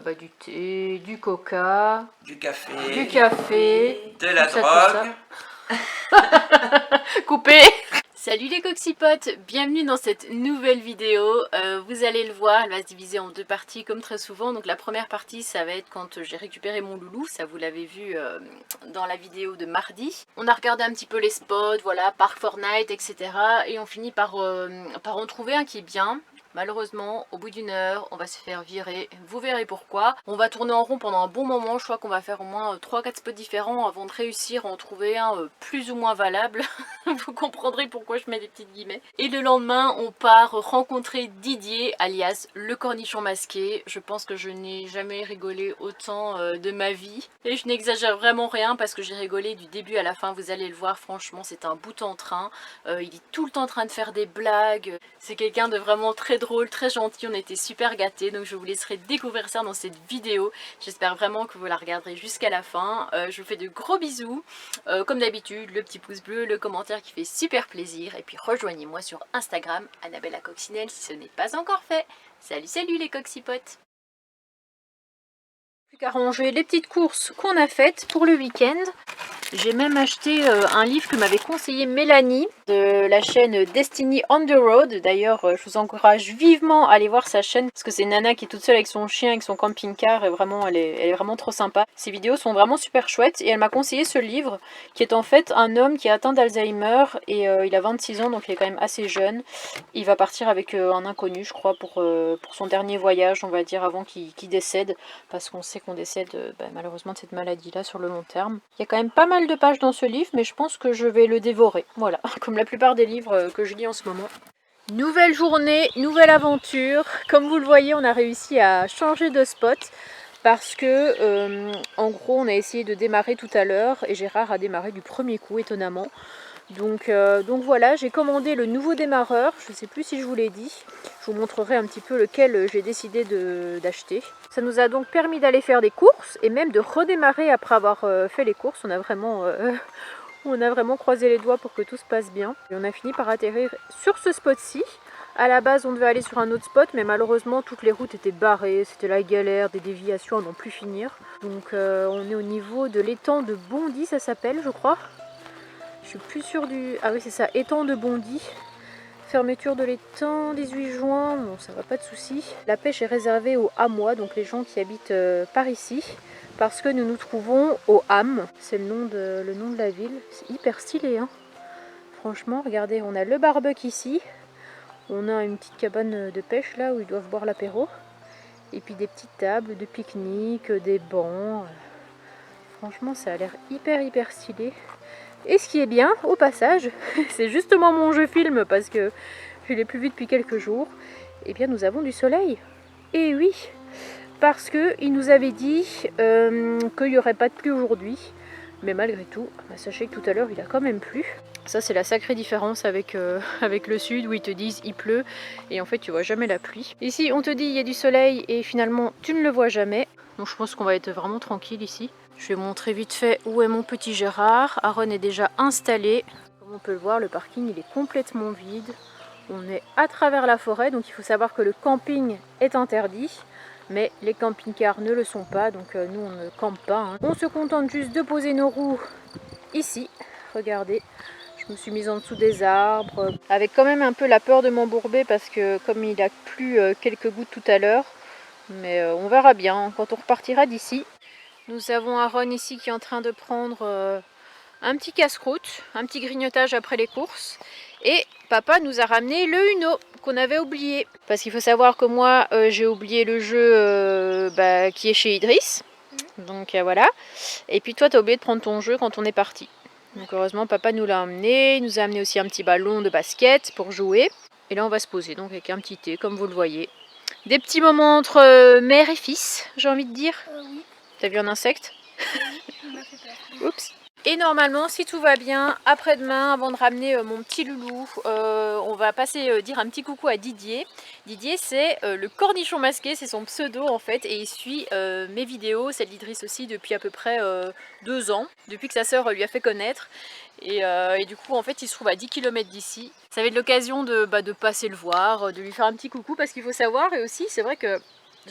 Bah, du thé, du coca, du café, de la tout drogue. Ça. Coupé. Salut les coxipotes, bienvenue dans cette nouvelle vidéo. Vous allez le voir, elle va se diviser en deux parties comme très souvent. Donc la première partie, ça va être quand j'ai récupéré mon loulou, ça vous l'avez vu dans la vidéo de mardi. On a regardé un petit peu les spots, voilà, Park Fortnite, etc. Et on finit par en trouver un qui est bien. Malheureusement, au bout d'une heure, on va se faire virer. Vous verrez pourquoi. On va tourner en rond pendant un bon moment. Je crois qu'on va faire au moins 3-4 spots différents avant de réussir à en trouver un plus ou moins valable. Vous comprendrez pourquoi je mets des petites guillemets. Et le lendemain, on part rencontrer Didier, alias le cornichon masqué. Je pense que je n'ai jamais rigolé autant de ma vie. Et je n'exagère vraiment rien parce que j'ai rigolé du début à la fin. Vous allez le voir, franchement, c'est un bout en train. Il est tout le temps en train de faire des blagues. C'est quelqu'un de vraiment très drôle, très gentil. On était super gâtés. Donc je vous laisserai découvrir ça dans cette vidéo. J'espère vraiment que vous la regarderez jusqu'à la fin. Je vous fais de gros bisous. Comme d'habitude, le petit pouce bleu, le commentaire qui fait super plaisir. Et puis rejoignez-moi sur Instagram, Annabelle la Coccinelle, si ce n'est pas encore fait. Salut, salut les coxipotes! Plus qu'à ranger les petites courses qu'on a faites pour le week-end. J'ai même acheté un livre que m'avait conseillé Mélanie de la chaîne Destiny on the Road. D'ailleurs, je vous encourage vivement à aller voir sa chaîne parce que c'est une nana qui est toute seule avec son chien, avec son camping-car et vraiment, elle est vraiment trop sympa. Ses vidéos sont vraiment super chouettes et elle m'a conseillé ce livre qui est en fait un homme qui est atteint d'Alzheimer et il a 26 ans donc il est quand même assez jeune. Il va partir avec un inconnu, je crois, pour son dernier voyage, on va dire, avant qu'il décède parce qu'on sait qu'on décède malheureusement de cette maladie-là sur le long terme. Il y a quand même pas mal de pages dans ce livre, mais je pense que je vais le dévorer. Voilà, comme la plupart des livres que je lis en ce moment. Nouvelle journée, nouvelle aventure. Comme vous le voyez, on a réussi à changer de spot parce que, en gros, on a essayé de démarrer tout à l'heure et Gérard a démarré du premier coup, étonnamment. Donc voilà, j'ai commandé le nouveau démarreur, je ne sais plus si je vous l'ai dit. Je vous montrerai un petit peu lequel j'ai décidé d'acheter. Ça nous a donc permis d'aller faire des courses et même de redémarrer après avoir fait les courses. On a vraiment croisé les doigts pour que tout se passe bien. Et on a fini par atterrir sur ce spot-ci. À la base, on devait aller sur un autre spot, mais malheureusement, toutes les routes étaient barrées. C'était la galère, des déviations à n'en plus finir. Donc on est au niveau de l'étang de Bondy, ça s'appelle, je crois. Je suis plus sûre du... Ah oui, c'est ça, étang de Bondy. Fermeture de l'étang, 18 juin, bon ça va pas de souci. La pêche est réservée aux Hamois, donc les gens qui habitent par ici, parce que nous nous trouvons au Ham, c'est le nom de la ville. C'est hyper stylé, hein. Franchement, regardez, on a le barbecue ici, on a une petite cabane de pêche là où ils doivent boire l'apéro, et puis des petites tables de pique-nique, des bancs. Franchement, ça a l'air hyper stylé. Et ce qui est bien, au passage, c'est justement mon jeu film parce que je l'ai plus vu depuis quelques jours, et bien nous avons du soleil. Et oui, parce qu'il nous avait dit qu'il n'y aurait pas de pluie aujourd'hui, mais malgré tout, sachez que tout à l'heure il a quand même plu. Ça c'est la sacrée différence avec le sud où ils te disent il pleut et en fait tu vois jamais la pluie. Ici on te dit il y a du soleil et finalement tu ne le vois jamais. Donc je pense qu'on va être vraiment tranquille ici. Je vais montrer vite fait où est mon petit Gérard. Aaron est déjà installé. Comme on peut le voir, le parking il est complètement vide. On est à travers la forêt, donc il faut savoir que le camping est interdit. Mais les camping-cars ne le sont pas, donc nous on ne campe pas, hein. On se contente juste de poser nos roues ici. Regardez, je me suis mise en dessous des arbres. Avec quand même un peu la peur de m'embourber parce que comme il a plu quelques gouttes tout à l'heure. Mais on verra bien quand on repartira d'ici. Nous avons Aaron ici qui est en train de prendre un petit casse-croûte, un petit grignotage après les courses. Et papa nous a ramené le Uno qu'on avait oublié. Parce qu'il faut savoir que moi j'ai oublié le jeu qui est chez Idriss. Donc voilà. Et puis toi tu as oublié de prendre ton jeu quand on est parti. Donc heureusement papa nous l'a emmené. Il nous a amené aussi un petit ballon de basket pour jouer. Et là on va se poser donc avec un petit thé comme vous le voyez. Des petits moments entre mère et fils, j'ai envie de dire. Oui. T'as vu un insecte? Oui, il m'a fait peur. Oups. Et normalement, si tout va bien, après-demain, avant de ramener mon petit loulou, on va passer dire un petit coucou à Didier. Didier, c'est le cornichon masqué, c'est son pseudo en fait, et il suit mes vidéos, celle d'Idriss aussi, depuis à peu près 2 ans, depuis que sa sœur lui a fait connaître. Et du coup, en fait, il se trouve à 10 km d'ici. Ça va être l'occasion de passer le voir, de lui faire un petit coucou, parce qu'il faut savoir, et aussi, c'est vrai que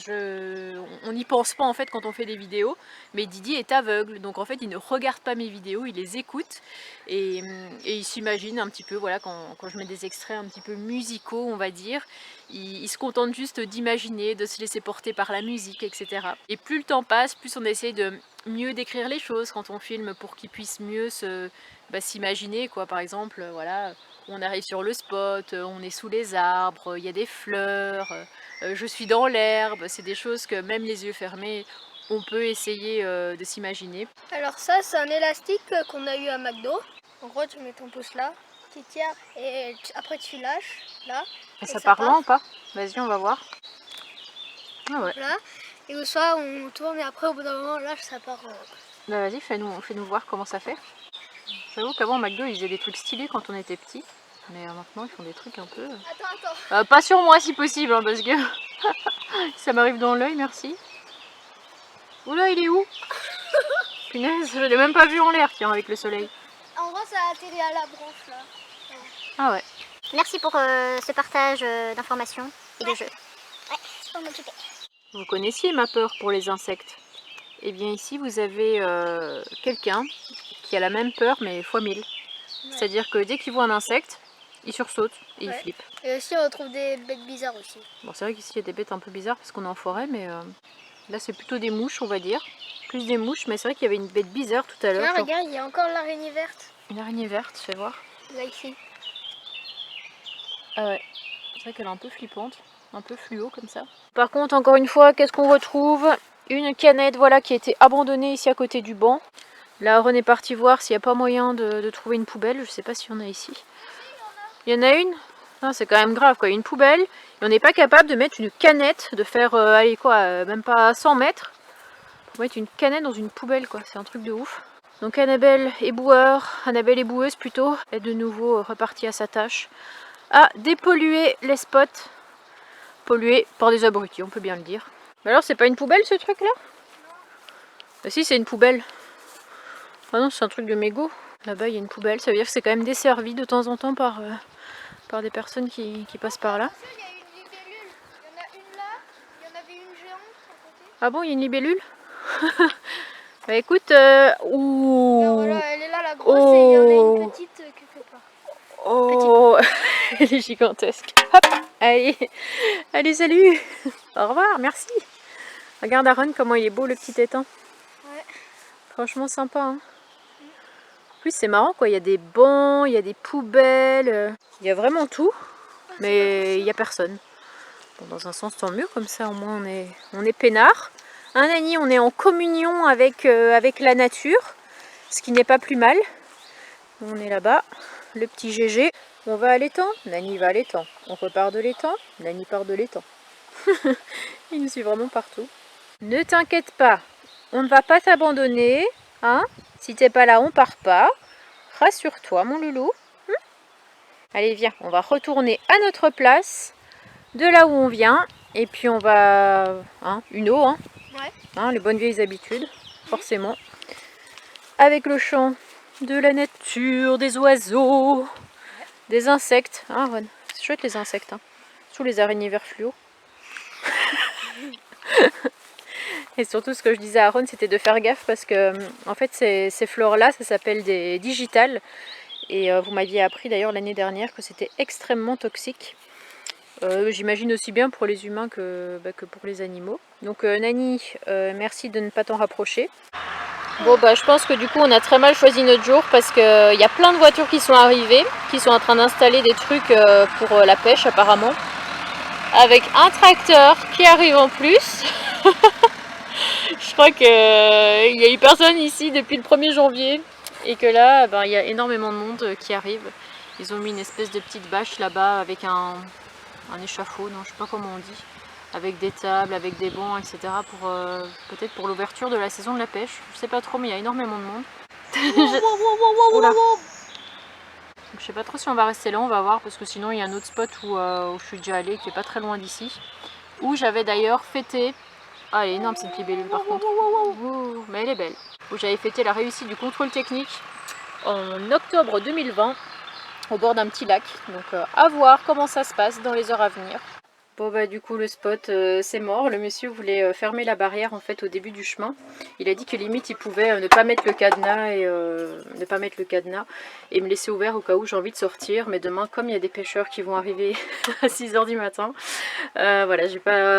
on n'y pense pas en fait quand on fait des vidéos, mais Didier est aveugle, donc en fait il ne regarde pas mes vidéos, il les écoute et il s'imagine un petit peu, voilà, quand je mets des extraits un petit peu musicaux on va dire, il se contente juste d'imaginer, de se laisser porter par la musique, etc. Et plus le temps passe, plus on essaye de mieux décrire les choses quand on filme pour qu'il puisse mieux s'imaginer, quoi. Par exemple, voilà, on arrive sur le spot, on est sous les arbres, il y a des fleurs, je suis dans l'herbe, c'est des choses que même les yeux fermés, on peut essayer de s'imaginer. Alors ça, c'est un élastique qu'on a eu à McDo. En gros, tu mets ton pouce là, tu tires et après tu lâches là. Et Et ça ça part lent ou pas? Vas-y, on va voir. Ah ouais. Là. Et au soir, on tourne et après, au bout d'un moment, là, ça part. Bah vas-y, fais-nous voir comment ça fait. J'avoue qu'avant McDo ils faisaient des trucs stylés quand on était petits, mais maintenant ils font des trucs un peu... Attends. pas sur moi si possible, hein, parce que ça m'arrive dans l'œil, merci. Oula, il est où? Punaise, je l'ai même pas vu en l'air, tiens, avec le soleil. En gros, ça a atterri à la branche là. Ah ouais. Merci pour ce partage d'informations et de jeux. Ouais, je peux m'occuper. Vous connaissiez ma peur pour les insectes? Eh bien ici vous avez quelqu'un qui a la même peur mais fois 1000. C'est-à-dire que dès qu'il voit un insecte, il sursaute et il flippe. Et aussi, on retrouve des bêtes bizarres aussi. Bon, c'est vrai qu'ici il y a des bêtes un peu bizarres parce qu'on est en forêt, mais là c'est plutôt des mouches on va dire. Plus des mouches, mais c'est vrai qu'il y avait une bête bizarre tout à l'heure. Là, regarde, il y a encore l'araignée verte. Une araignée verte, fais voir. Là, ici. Ah ouais, c'est vrai qu'elle est un peu flippante, un peu fluo comme ça. Par contre, encore une fois, qu'est-ce qu'on retrouve? Une canette, voilà, qui a été abandonnée ici à côté du banc. Là, Aaron est parti voir s'il n'y a pas moyen de trouver une poubelle. Je sais pas s'il y en a ici. Il y en a une? Non, c'est quand même grave, quoi. Une poubelle, et on n'est pas capable de mettre une canette, de faire, allez quoi, même pas 100 mètres, pour mettre une canette dans une poubelle, quoi. C'est un truc de ouf. Donc Annabelle éboueuse plutôt, est de nouveau repartie à sa tâche, à dépolluer les spots pollués par des abrutis, on peut bien le dire. Mais alors, c'est pas une poubelle ce truc là? Bah si, c'est une poubelle. Ah non, c'est un truc de mégot. Là-bas, il y a une poubelle, ça veut dire que c'est quand même desservi de temps en temps par des personnes qui passent par là. Il y a une libellule. Il y en a une là, il y en avait une géante à côté. Ah bon, il y a une libellule? Bah écoute, ouh. Alors voilà, elle est là la grosse et il y en a une petite quelque part. Oh, elle est gigantesque. Hop, allez, salut. Au revoir, merci. Regarde Aaron, comment il est beau le petit étang. Ouais. Franchement sympa. Hein. En plus, c'est marrant quoi. Il y a des bancs, il y a des poubelles, il y a vraiment tout, mais il n'y a personne. Bon, dans un sens, tant mieux, comme ça au moins on est peinard. Hein, Nani, on est en communion avec la nature, ce qui n'est pas plus mal. On est là-bas, le petit GG. On va à l'étang, Nani va à l'étang. On repart de l'étang, Nani part de l'étang. Il nous suit vraiment partout. Ne t'inquiète pas, on ne va pas t'abandonner. Hein? Si t'es pas là, on part pas. Rassure-toi, mon loulou. Allez, viens, on va retourner à notre place, de là où on vient. Et puis on va... Hein, une eau, hein? Ouais. Hein, les bonnes vieilles habitudes, forcément. Avec le chant de la nature, des oiseaux, des insectes. Hein, Ron? C'est chouette les insectes, hein? Sous les araignées vert fluo. Et surtout, ce que je disais à Aaron, c'était de faire gaffe parce que, en fait, ces fleurs-là, ça s'appelle des digitales. Et vous m'aviez appris d'ailleurs l'année dernière que c'était extrêmement toxique. J'imagine aussi bien pour les humains que pour les animaux. Donc, Nani, merci de ne pas t'en rapprocher. Bon, bah, je pense que du coup, on a très mal choisi notre jour parce qu'il y a plein de voitures qui sont arrivées, qui sont en train d'installer des trucs pour la pêche, apparemment. Avec un tracteur qui arrive en plus. Je crois qu'il n'y a eu personne ici depuis le 1er janvier et que là, ben, il y a énormément de monde qui arrive. Ils ont mis une espèce de petite bâche là-bas avec un échafaud, non, je sais pas comment on dit, avec des tables, avec des bancs, etc. pour peut-être pour l'ouverture de la saison de la pêche. Je sais pas trop, mais il y a énormément de monde. Oula. Donc, je sais pas trop si on va rester là, on va voir, parce que sinon il y a un autre spot où je suis déjà allée, qui est pas très loin d'ici, où j'avais d'ailleurs fêté. Ah, elle est énorme cette libellule par contre. Ouh, mais elle est belle. Où j'avais fêté la réussite du contrôle technique en octobre 2020 au bord d'un petit lac. Donc à voir comment ça se passe dans les heures à venir. Bon bah du coup le spot c'est mort, le monsieur voulait fermer la barrière en fait au début du chemin. Il a dit que limite il pouvait ne pas mettre le cadenas et me laisser ouvert au cas où j'ai envie de sortir. Mais demain comme il y a des pêcheurs qui vont arriver à 6 h du matin, voilà,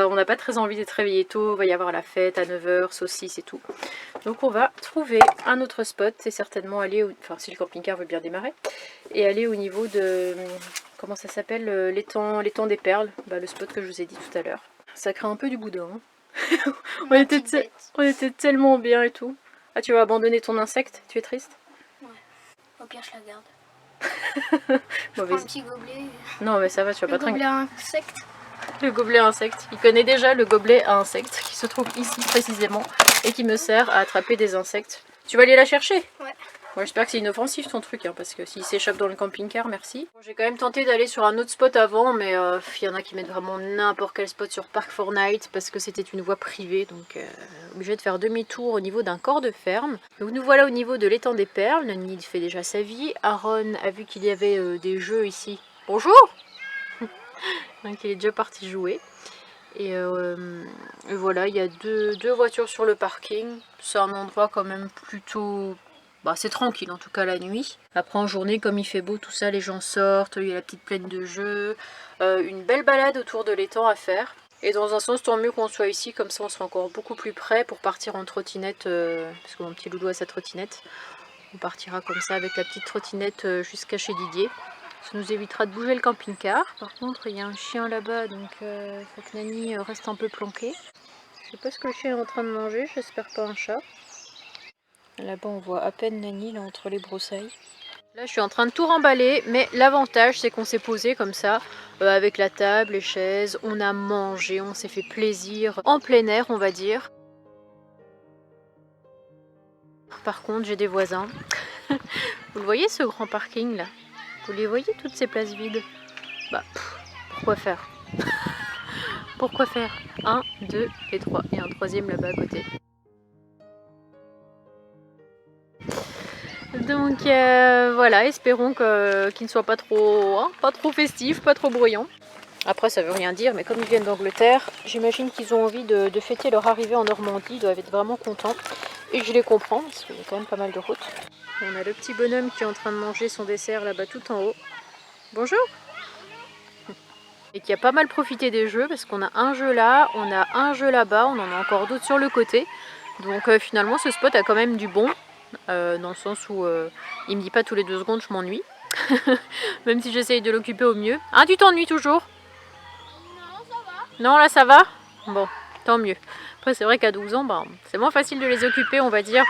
on n'a pas très envie d'être réveillé tôt, il va y avoir la fête à 9 h, saucisses et tout. Donc on va trouver un autre spot, c'est certainement aller, enfin si le camping-car veut bien démarrer, et aller au niveau de... Comment ça s'appelle, l'étang des perles, bah, le spot que je vous ai dit tout à l'heure. Ça craint un peu du boudin. Hein. on était tellement bien et tout. Ah, tu vas abandonner ton insecte? Tu es triste? Ouais. Au pire, je la garde. Je prends un petit gobelet. Non, mais ça va, tu vas pas trinquer. Le gobelet à insecte. Le gobelet à insecte. Il connaît déjà le gobelet à insecte qui se trouve ici précisément et qui me sert à attraper des insectes. Tu vas aller la chercher? Ouais. Bon, j'espère que c'est inoffensif ton truc, hein, parce que s'il s'échappe dans le camping-car, merci. Bon, j'ai quand même tenté d'aller sur un autre spot avant, mais il y en a qui mettent vraiment n'importe quel spot sur Park4Night parce que c'était une voie privée, donc obligé de faire demi-tour au niveau d'un corps de ferme. Donc nous voilà au niveau de l'étang des perles. Nani fait déjà sa vie. Aaron a vu qu'il y avait des jeux ici. Bonjour. Donc il est déjà parti jouer. Et voilà, il y a deux voitures sur le parking. C'est un endroit quand même plutôt... Bah, c'est tranquille en tout cas la nuit. Après en journée, comme il fait beau, tout ça, les gens sortent, il y a la petite plaine de jeux, une belle balade autour de l'étang à faire. Et dans un sens, tant mieux qu'on soit ici, comme ça on sera encore beaucoup plus près pour partir en trottinette, parce que mon petit loulou a sa trottinette. On partira comme ça avec la petite trottinette jusqu'à chez Didier. Ça nous évitera de bouger le camping-car. Par contre, il y a un chien là-bas, donc il faut que Nani reste un peu planquée. Je sais pas ce que le chien est en train de manger, j'espère pas un chat. Là-bas, on voit à peine Nani là, entre les broussailles. Là, je suis en train de tout remballer, mais l'avantage, c'est qu'on s'est posé comme ça, avec la table, les chaises. On a mangé, on s'est fait plaisir en plein air, on va dire. Par contre, j'ai des voisins. Vous le voyez, ce grand parking là? Vous les voyez, toutes ces places vides? Bah, pourquoi faire? Pourquoi faire? 1, 2 et 3. Et un troisième là-bas à côté. Donc voilà, espérons qu'il ne soit pas trop festif, pas trop bruyant. Après ça veut rien dire, mais comme ils viennent d'Angleterre, j'imagine qu'ils ont envie de fêter leur arrivée en Normandie, ils doivent être vraiment contents. Et je les comprends, parce qu'il y a quand même pas mal de routes. On a le petit bonhomme qui est en train de manger son dessert là-bas tout en haut. Bonjour! Et qui a pas mal profité des jeux, parce qu'on a un jeu là, on a un jeu là-bas, on en a encore d'autres sur le côté. Donc finalement ce spot a quand même du bon. Dans le sens où il me dit pas tous les 2 secondes je m'ennuie. Même si j'essaye de l'occuper au mieux. Ah, tu t'ennuies toujours? Non, ça va. Non, là ça va? Bon, tant mieux. Après c'est vrai qu'à 12 ans, bah, c'est moins facile de les occuper, on va dire,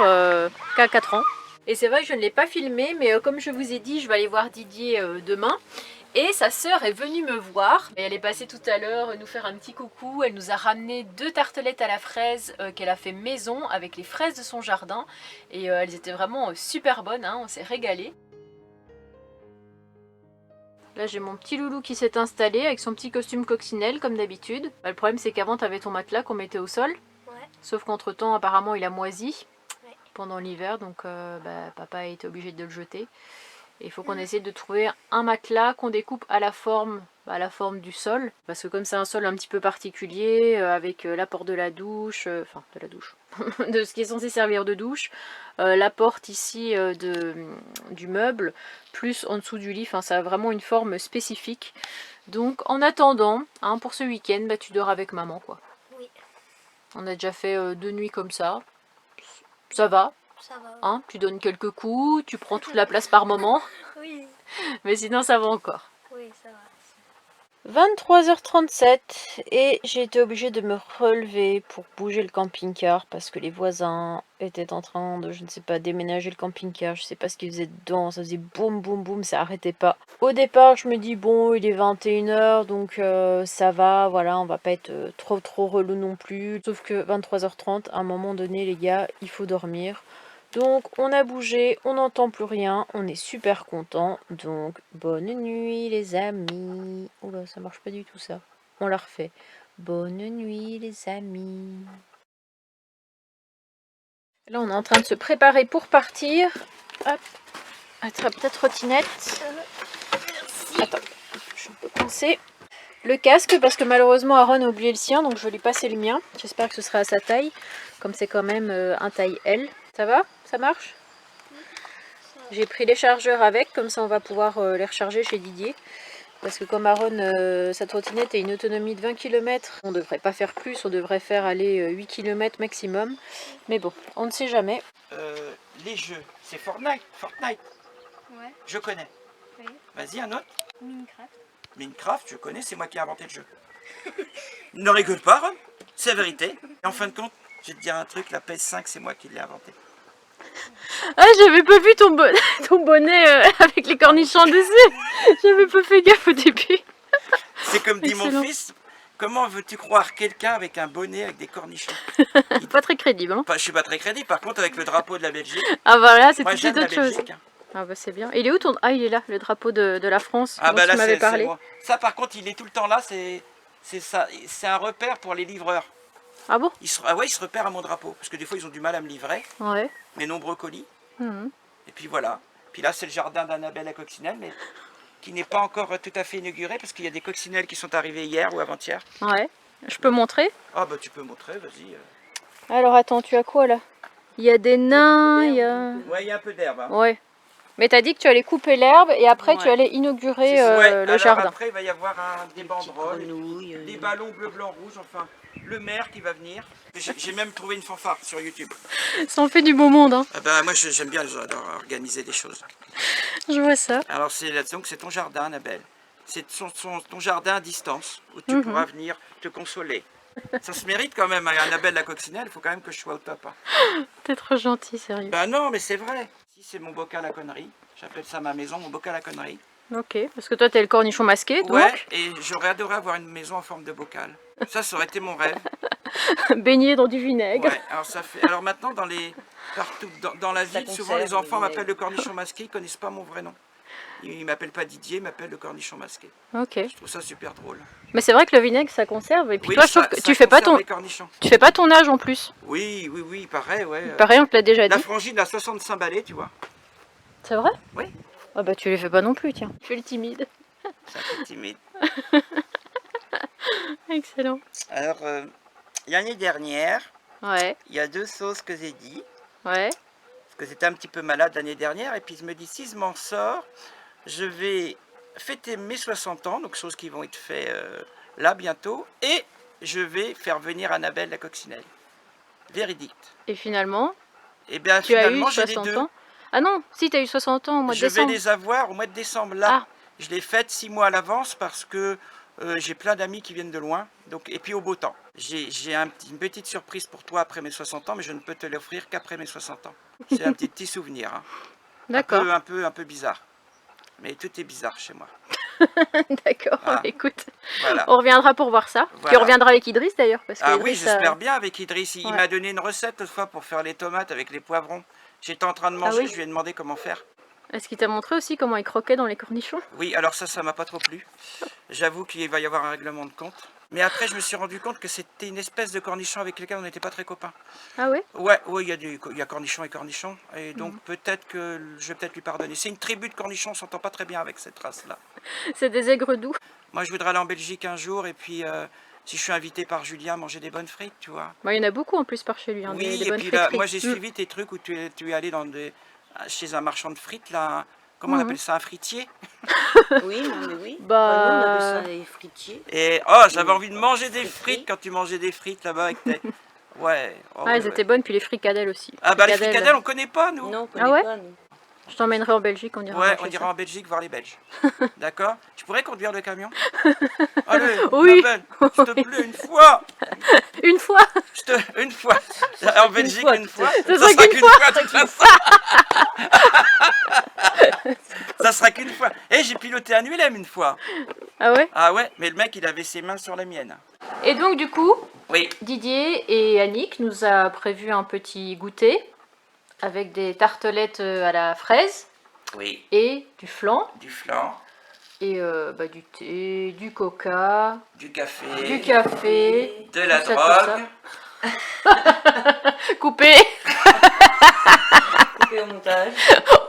qu'à 4 ans. Et c'est vrai que je ne l'ai pas filmé, mais comme je vous ai dit, je vais aller voir Didier demain. Et sa sœur est venue me voir. Et elle est passée tout à l'heure nous faire un petit coucou. Elle nous a ramené 2 tartelettes à la fraise qu'elle a fait maison avec les fraises de son jardin. Et elles étaient vraiment super bonnes, hein, on s'est régalé. Là j'ai mon petit loulou qui s'est installé avec son petit costume coccinelle comme d'habitude. Bah, le problème c'est qu'avant tu avais ton matelas qu'on mettait au sol. Ouais. Sauf qu'entre temps apparemment il a moisi ouais. pendant l'hiver. Donc papa a été obligé de le jeter. Et il faut qu'on essaie de trouver un matelas qu'on découpe à la forme du sol. Parce que comme c'est un sol un petit peu particulier, avec l'apport de la douche, de ce qui est censé servir de douche, la porte ici du meuble, plus en dessous du lit, enfin ça a vraiment une forme spécifique. Donc en attendant, hein, pour ce week-end, bah, tu dors avec maman quoi. Oui. On a déjà fait 2 nuits comme ça. Ça va. Ça va. Hein, tu donnes quelques coups, tu prends toute la place par moment. Oui. Mais sinon ça va encore. Oui, ça va. 23h37 et j'ai été obligée de me relever pour bouger le camping-car parce que les voisins étaient en train de, je ne sais pas, déménager le camping-car. Je sais pas ce qu'ils faisaient dedans, ça faisait boum boum boum, ça arrêtait pas. Au départ je me dis bon, il est 21h donc ça va, voilà, on va pas être trop relou non plus. Sauf que 23h30, à un moment donné les gars, il faut dormir. Donc on a bougé, on n'entend plus rien, on est super content. Donc bonne nuit les amis. Oula, ça marche pas du tout ça. On la refait. Bonne nuit les amis. Là on est en train de se préparer pour partir. Hop, attrape ta trottinette. Attends, je peux penser. Le casque, parce que malheureusement Aaron a oublié le sien, donc je vais lui passer le mien. J'espère que ce sera à sa taille, comme c'est quand même un taille L. Ça va? Ça marche? J'ai pris les chargeurs avec, comme ça on va pouvoir les recharger chez Didier. Parce que comme Aaron, sa trottinette a une autonomie de 20 km, on ne devrait pas faire plus, on devrait faire aller 8 km maximum. Mais bon, on ne sait jamais. Les jeux, c'est Fortnite. Fortnite, Ouais. je connais. Oui. Vas-y, un autre. Minecraft. Minecraft, je connais, c'est moi qui ai inventé le jeu. Ne rigole pas, Ron, c'est la vérité. Et en fin de compte, je vais te dire un truc, la PS5, c'est moi qui l'ai inventé. Ah, j'avais pas vu ton, ton bonnet avec les cornichons dessus. J'avais pas fait gaffe au début. C'est comme dit mon Excellent. fils, comment veux-tu croire quelqu'un avec un bonnet avec des cornichons? Pas très crédible, hein. Enfin, je suis pas très crédible, par contre avec le drapeau de la Belgique, Ah voilà, c'est moi tout j'aime la autre chose. Belgique. Hein. Ah bah c'est bien. Il est où ton... Ah, il est là, le drapeau de la France Ah dont bah tu là m'avais c'est parlé. moi. Ça par contre il est tout le temps là, c'est ça, c'est un repère pour les livreurs. Ah bon? Ils se, ah ouais, ils se repèrent à mon drapeau, parce que des fois ils ont du mal à me livrer, Ouais. mes nombreux colis. Mhm. Et puis voilà. Puis là c'est le jardin d'Annabelle à coccinelle, mais qui n'est pas encore tout à fait inauguré, parce qu'il y a des coccinelles qui sont arrivées hier ou avant-hier. Ouais. Je peux montrer? Ah bah tu peux montrer, vas-y. Alors attends, tu as quoi là? Il y a des nains, il y a... Ouais, il y a un peu d'herbe. Hein. Ouais. Mais t'as dit que tu allais couper l'herbe et après tu Ouais. allais inaugurer C'est ça. Ouais, le alors jardin. après il va y avoir des banderoles, Grenouilles, des ballons bleu, blanc, rouge, enfin le maire qui va venir. J'ai même trouvé une fanfare sur YouTube. Ça en fait du beau monde, hein. Ah bah, moi j'aime bien organiser des choses. Je vois ça. Alors donc c'est ton jardin, Annabelle. C'est ton jardin à distance où tu pourras venir te consoler. Ça se mérite quand même, hein, Annabelle la coccinelle, il faut quand même que je sois au top. Hein. T'es trop gentil, sérieux. Ben non, mais c'est vrai. Si c'est mon bocal à conneries, j'appelle ça ma maison, mon bocal à conneries. Ok, parce que toi t'es le cornichon masqué, donc Ouais, et j'aurais adoré avoir une maison en forme de bocal. Ça aurait été mon rêve. baigné dans du vinaigre. Ouais, alors ça fait. Alors maintenant partout dans la ville, souvent les conserve, enfants le m'appellent le cornichon masqué, ils connaissent pas mon vrai nom. Ils m'appellent pas Didier, ils m'appellent le cornichon masqué. Ok. Je trouve ça super drôle. Mais c'est vrai que le vinaigre ça conserve. Et puis Oui, toi, je trouve ça- que ça tu fais pas conserve ton, les cornichons. tu fais pas ton âge en plus. Oui, pareil, ouais. Pareil, on te l'a déjà La dit. frangine a 65 balais, tu vois. C'est vrai? Oui. Ah bah tu les fais pas non plus, tiens. Fais le timide. C'est un peu timide. Excellent. Alors, l'année dernière, Ouais, il y a 2 choses que j'ai dit. ouais. Parce que j'étais un petit peu malade l'année dernière. Et puis je me dis, si je m'en sors, je vais fêter mes 60 ans. Donc, choses qui vont être faites là bientôt. Et je vais faire venir Annabelle la coccinelle. Véridique. Et finalement, Et bien tu as eu finalement, j'ai les 60 deux. ans. Ah non, si t'as eu 60 ans au mois de Je vais décembre. les avoir au mois de décembre. Là, Ah. je les fête 6 mois à l'avance parce que j'ai plein d'amis qui viennent de loin. Donc, et puis au beau temps. J'ai une petite surprise pour toi après mes 60 ans, mais je ne peux te l'offrir qu'après mes 60 ans. C'est un petit souvenir. Hein. D'accord, Un peu bizarre. Mais tout est bizarre chez moi. d'accord. Ah. Écoute, Voilà. on reviendra pour voir ça. Puis Voilà. on reviendra avec Idriss d'ailleurs. Parce que Ah oui, Idriss, j'espère bien avec Idriss. Il Ouais. m'a donné une recette l'autre fois pour faire les tomates avec les poivrons. J'étais en train de manger, oui. je lui ai demandé comment faire. Est-ce qu'il t'a montré aussi comment il croquait dans les cornichons? Oui, alors ça m'a pas trop plu. J'avoue qu'il va y avoir un règlement de compte. Mais après, je me suis rendu compte que c'était une espèce de cornichon avec lequel on n'était pas très copains. Ah ouais? Ouais, il y a cornichon et cornichon. Et donc Mhm. peut-être que je vais peut-être lui pardonner. C'est une tribu de cornichons, on s'entend pas très bien avec cette race-là. C'est des aigres doux. Moi, je voudrais aller en Belgique un jour et puis si je suis invité par Julien, manger des bonnes frites, tu vois. Bon, il y en a beaucoup en plus par chez lui. Hein, Oui, des et bonnes puis là, friteries. moi j'ai Mm. suivi tes trucs où tu es allé chez un marchand de frites, là. Comment on Mhm. appelle ça, un fritier? Oui, non, mais oui. Bah, Nous, on appelle ça des fritiers. Et oh, j'avais envie de manger des Friteries. frites quand tu mangeais des frites là-bas avec tes. Ouais. Oh, Ah, ouais, elles ouais. étaient bonnes, puis les fricadelles aussi. Ah bah les fricadelles, on connaît pas, nous. Non, on Ah connaît ouais pas, nous. Je t'emmènerai en Belgique, on ira Ouais, manger on ira ça. en Belgique voir les Belges. D'accord? Tu pourrais conduire le camion? Allez, Oui. ma belle, s'il te plaît, une fois. Une fois. Une fois. En Belgique, fois, une fois. Ça sera qu'une qu'une fois, de toute façon. Ça sera qu'une fois. Eh, j'ai piloté un ULM une fois. Ah ouais? Ah ouais, mais le mec, il avait ses mains sur la mienne. Et donc du coup, Oui. Didier et Annick nous a prévu un petit goûter avec des tartelettes à la fraise Oui. et du flan Du flan, et bah, du thé, du coca, du café, de de la tout ça, drogue. coupé. Coupé au montage.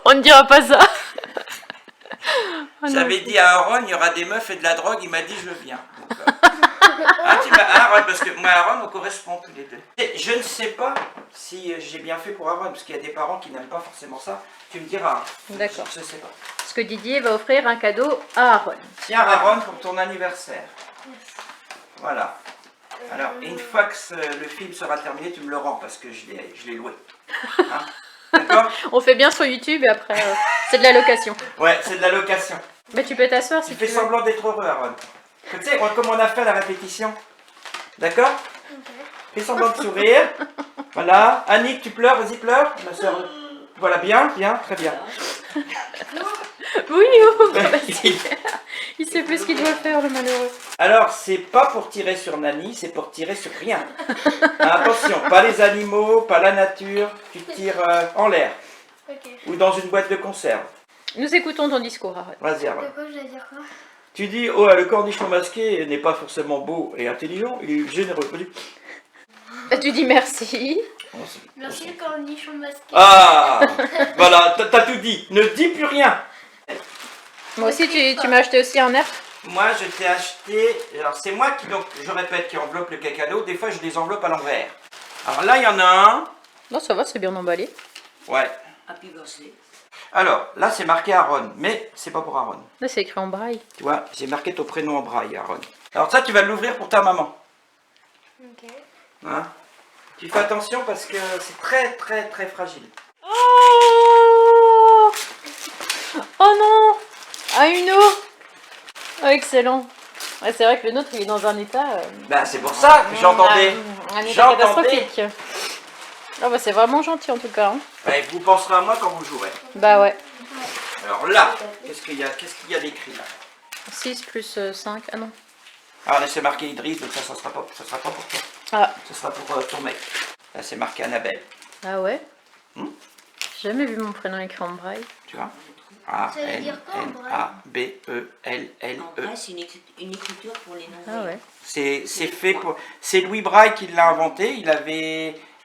On ne dira pas ça. Oh non. J'avais dit à Aaron, il y aura des meufs et de la drogue, il m'a dit je viens. Aaron, parce que moi et Aaron, on correspond tous les deux. Et je ne sais pas si j'ai bien fait pour Aaron, parce qu'il y a des parents qui n'aiment pas forcément ça. Tu me diras. D'accord. Je ne sais pas. Parce que Didier va offrir un cadeau à Aaron. Tiens, Aaron, pour ton anniversaire. Voilà. Alors, une fois que le film sera terminé, tu me le rends, parce que je l'ai loué. Hein? D'accord? On fait bien sur YouTube et après, c'est de la location. Ouais, c'est de la location. Mais tu peux t'asseoir si Tu tu fais veux. semblant d'être heureux, Aaron. Tu sais, comme on a fait à la répétition. D'accord? Fais semblant de sourire. Voilà. Annick, tu pleures, vas-y, pleure. Ma soeur. Voilà, bien, très bien. Oui, vas-y. Il sait plus ce qu'il doit faire, le malheureux. Alors, c'est pas pour tirer sur Nani, c'est pour tirer sur rien. Attention, pas les animaux, pas la nature. Tu tires en l'air. Ok. Ou dans une boîte de conserve. Nous écoutons ton discours, Aaron. Vas-y, Aaron. De quoi je dois dire quoi? Tu dis, oh, le cornichon masqué n'est pas forcément beau et intelligent, il est généreux. Bah, tu dis merci. Merci le cornichon masqué. Ah, voilà, t'as tout dit. Ne dis plus rien. Moi aussi, tu m'as acheté aussi un air. Moi, je t'ai acheté. Alors, c'est moi qui, donc, je répète, qui enveloppe le cadeau. Des fois, je les enveloppe à l'envers. Alors là, il y en a un. Non, ça va, c'est bien emballé. Ouais. Happy birthday. Alors, là, c'est marqué Aaron, mais c'est pas pour Aaron. Là, c'est écrit en braille. Tu vois, j'ai marqué ton prénom en braille, Aaron. Alors, ça, tu vas l'ouvrir pour ta maman. Ok. Hein? Tu fais attention parce que c'est très, très, très fragile. Oh, oh non. Ah, une eau. Oh, excellent. Ouais, c'est vrai que le nôtre, il est dans un état... Ben, c'est pour ça que j'entendais. Un état J'entendais. catastrophique. Oh, bah, c'est vraiment gentil, en tout cas. Hein. Ben, vous penserez à moi quand vous jouerez. Bah ouais. Alors là, qu'est-ce qu'il y a d'écrit là? 6 plus 5. Ah non. Alors là, c'est marqué Idriss, donc ça sera pas pour toi. Ah, Ce sera pour ton mec. Là, c'est marqué Annabelle. ah ouais. Hmm. J'ai jamais vu mon prénom écrit en braille. Tu vois? Ça veut dire quoi, en braille? A-N-N-A-B-E-L-L-E. En vrai, c'est une écriture pour les Ah non-voyants. ouais. C'est fait pour. C'est Louis Braille qui l'a inventé.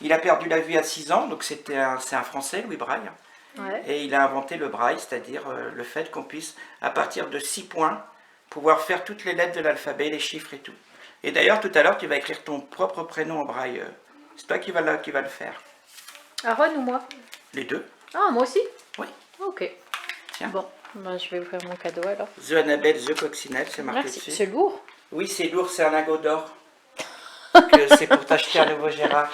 Il a perdu la vue à 6 ans, donc c'est un Français, Louis Braille. Ouais. Et il a inventé le braille, c'est-à-dire le fait qu'on puisse, à partir de 6 points, pouvoir faire toutes les lettres de l'alphabet, les chiffres et tout. Et d'ailleurs, tout à l'heure, tu vas écrire ton propre prénom en braille. C'est toi qui va le faire. Aaron ou moi? Les deux. Ah, moi aussi? Oui. Ok. Tiens. Bon, ben, je vais ouvrir mon cadeau alors. The Annabelle, The Coccinelle, c'est marqué Merci. dessus. C'est lourd. Oui, c'est lourd, c'est un lingot d'or. Que c'est pour t'acheter un nouveau Gérard.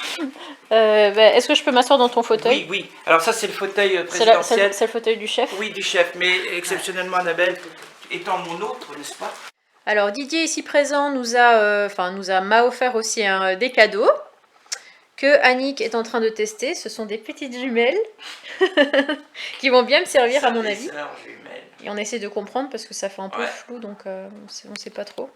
Est-ce que je peux m'asseoir dans ton fauteuil? Oui, oui. Alors ça, c'est le fauteuil C'est présidentiel. c'est le fauteuil du chef. Oui, du chef. Mais exceptionnellement, Annabelle, étant mon autre, n'est-ce pas? Alors Didier ici présent m'a offert aussi des cadeaux que Annick est en train de tester. Ce sont des petites jumelles qui vont bien me servir à mon avis. Sœurs jumelles. Et on essaie de comprendre parce que ça fait un peu Ouais. flou donc on sait pas trop.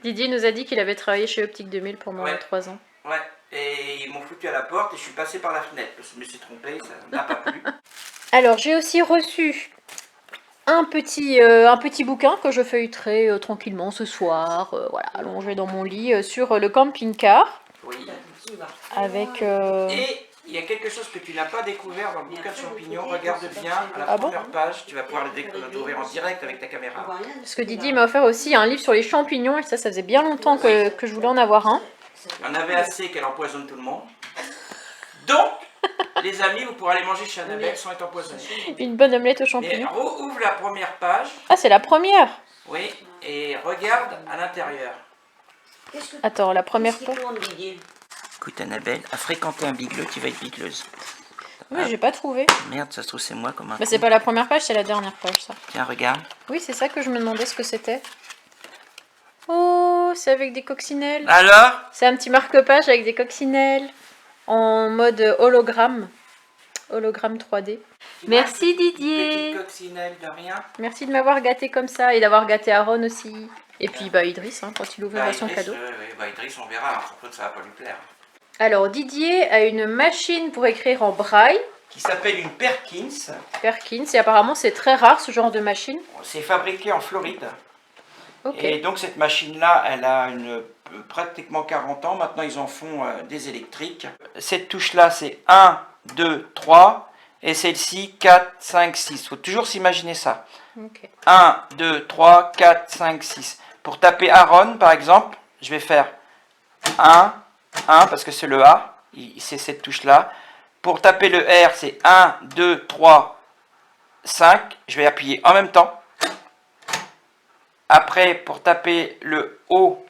Didier nous a dit qu'il avait travaillé chez Optique 2000 pendant Ouais. 3 ans. Ouais, et ils m'ont foutu à la porte et je suis passé par la fenêtre parce que je me suis trompé, ça n'a pas plu. Alors j'ai aussi reçu un petit bouquin que je feuilleterai tranquillement ce soir, voilà, allongé dans mon lit sur le camping-car Oui. avec... Et il y a quelque chose que tu n'as pas découvert dans le bouquin de champignons, regarde bien à la Ah bon première page, tu vas pouvoir l'ouvrir en direct avec ta caméra. Parce que Didier m'a offert aussi un livre sur les champignons et ça faisait bien longtemps que je voulais en avoir un. Il y en avait assez qu'elle empoisonne tout le monde. Donc, les amis, vous pourrez aller manger chez Annabelle sans être empoisonné. Une bonne omelette aux Mais champignons. ouvre la première page, Ah, c'est la première. oui, et regarde à l'intérieur. Attends, la première Qu'est-ce page. qui tourne, Didier? Écoute Annabelle, à fréquenter un bigleux, tu vas être bigleuse. Oui, j'ai pas trouvé. Merde, ça se trouve c'est moi comme un Bah, c'est con. pas la première page, c'est la dernière page, ça. Tiens, regarde. Oui, c'est ça que je me demandais ce que c'était. Oh, c'est avec des coccinelles. Alors? C'est un petit marque-page avec des coccinelles en mode hologramme. Hologramme 3D. Merci Didier. Petite coccinelle de rien. Merci de m'avoir gâté comme ça et d'avoir gâté Aaron aussi. Et puis bah Idriss, hein, quand il ouvrira son cadeau. Idriss, on verra, hein, surtout que ça va pas lui plaire. Alors Didier a une machine pour écrire en braille, Qui s'appelle une Perkins. Perkins, et apparemment c'est très rare ce genre de machine. C'est fabriqué en Floride. Ok. Et donc cette machine-là, elle a pratiquement 40 ans. Maintenant, ils en font des électriques. Cette touche-là, c'est 1, 2, 3. Et celle-ci, 4, 5, 6. Il faut toujours s'imaginer ça. Ok. 1, 2, 3, 4, 5, 6. Pour taper Aaron, par exemple, je vais faire 1, 1 parce que c'est le A, c'est cette touche-là. Pour taper le R, c'est 1, 2, 3, 5. Je vais appuyer en même temps. Après, pour taper le O,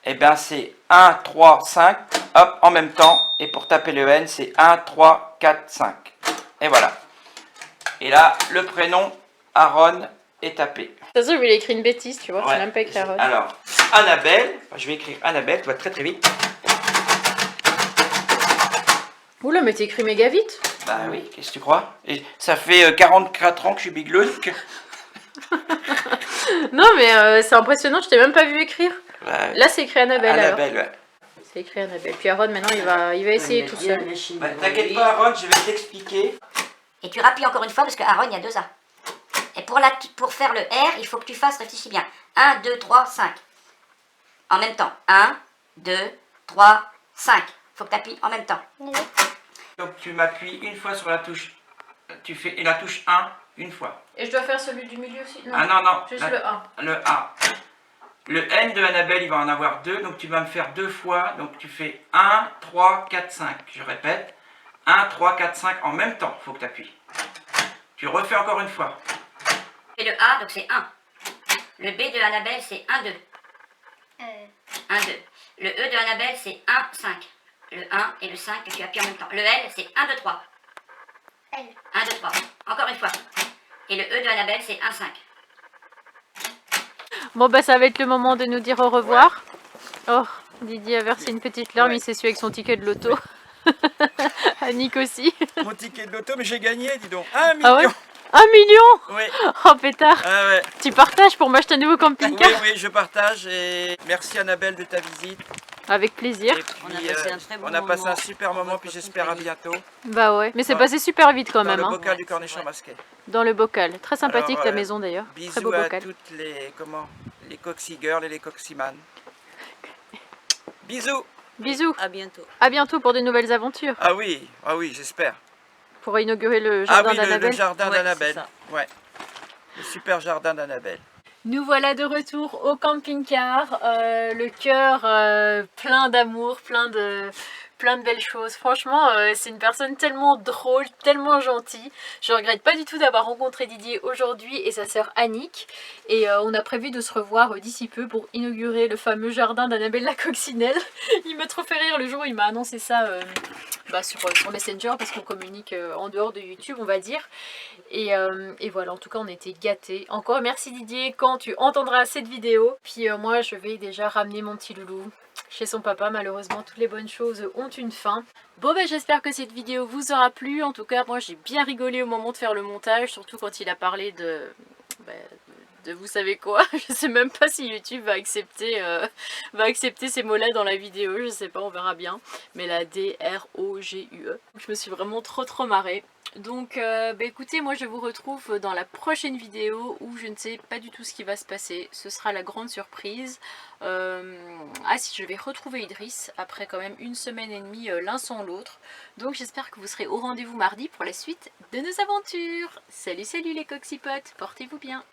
eh bien, c'est 1, 3, 5. Hop, en même temps. Et pour taper le N, c'est 1, 3, 4, 5. Et voilà. Et là, le prénom Aaron est tapé. De toute façon, je voulais écrire une bêtise, tu vois, Ouais. j'ai même pas écrit Aaron. Alors, Annabelle, je vais écrire Annabelle, tu vas très très vite. Oula, mais t'écris méga vite. Bah oui, qu'est-ce que tu crois? Et ça fait 44 ans que je suis Big Look. Non, mais c'est impressionnant, je t'ai même pas vu écrire. Bah, Là, c'est écrit Annabelle, Annabelle, ouais. C'est écrit Annabelle. Puis Aaron, maintenant, il va essayer tout seul. Bah, t'inquiète pas, Aaron, je vais t'expliquer. Et tu rappuies encore une fois parce que Aaron, il y a 2 A. Et pour faire le R, il faut que tu fasses, réfléchis bien. 1, 2, 3, 5. En même temps. 1, 2, 3, 5. Il faut que tu appuies en même temps. Donc tu m'appuies une fois sur la touche. Tu fais la touche 1 une fois. Et je dois faire celui du milieu aussi? Ah non, non. Juste le 1. Le A. Le N de Annabelle, il va en avoir 2. Donc tu vas me faire 2 fois. Donc tu fais 1, 3, 4, 5. Je répète. 1, 3, 4, 5 en même temps. Il faut que tu appuies. Tu refais encore une fois. Et le A, donc c'est 1. Le B de Annabelle, c'est 1, 2. 1, 2. Le E de Annabelle, c'est 1, 5. Le 1 et le 5 que tu appuies en même temps. Le L, c'est 1, 2, 3. L. 1, 2, 3. Encore une fois. Et le E de Annabelle, c'est 1, 5. Bon, bah, ça va être le moment de nous dire au revoir. Oh, Didier a versé une petite larme, il s'essuie avec son ticket de loto. Annick aussi. Mon ticket de loto, mais j'ai gagné, dis donc. 1 million. Ah ouais? 1 million? Oui. Oh, pétard. Ah ouais. Tu partages pour m'acheter un nouveau camping-car? Oui, oui, je partage. Et merci Annabelle de ta visite. Avec plaisir. Et puis, On a passé un très bon on a passé un moment super en moment, votre puis j'espère à compagnie. bientôt. Bah ouais, mais c'est Dans- passé super vite quand Dans même. le Hein. bocal du Ouais, cornichon c'est vrai. masqué. Dans le bocal. Très sympathique Alors, la maison d'ailleurs. Très Bisous beau à bocal. toutes les coxy girls et les coxyman. Bisous. Bisous. À bientôt. À bientôt pour de nouvelles aventures. Ah oui, j'espère. Pour inaugurer le Ah jardin oui, le d'Annabelle. jardin Ouais, d'Annabelle. c'est ça. Ouais. Le super jardin d'Annabelle. Nous voilà de retour au camping-car, le cœur plein d'amour, plein de belles choses. Franchement, c'est une personne tellement drôle, tellement gentille. Je regrette pas du tout d'avoir rencontré Didier aujourd'hui et sa sœur Annick. Et on a prévu de se revoir d'ici peu pour inaugurer le fameux jardin d'Annabelle la coccinelle. Il m'a trop fait rire le jour où il m'a annoncé ça sur Messenger parce qu'on communique en dehors de YouTube, on va dire. Et voilà, en tout cas on était gâtés. Encore merci Didier quand tu entendras cette vidéo. Puis moi je vais déjà ramener mon petit loulou chez son papa. Malheureusement toutes les bonnes choses ont une fin. Bon ben j'espère que cette vidéo vous aura plu. En tout cas moi j'ai bien rigolé au moment de faire le montage. Surtout quand il a parlé de vous savez quoi. Je sais même pas si YouTube va accepter ces mots là dans la vidéo. Je sais pas, on verra bien. Mais la D-R-O-G-U-E. Je me suis vraiment trop marrée. Donc écoutez, moi je vous retrouve dans la prochaine vidéo où je ne sais pas du tout ce qui va se passer. Ce sera la grande surprise. Ah si, je vais retrouver Idriss après quand même 1 semaine et demie l'un sans l'autre. Donc j'espère que vous serez au rendez-vous mardi pour la suite de nos aventures. Salut les coxypotes, portez-vous bien.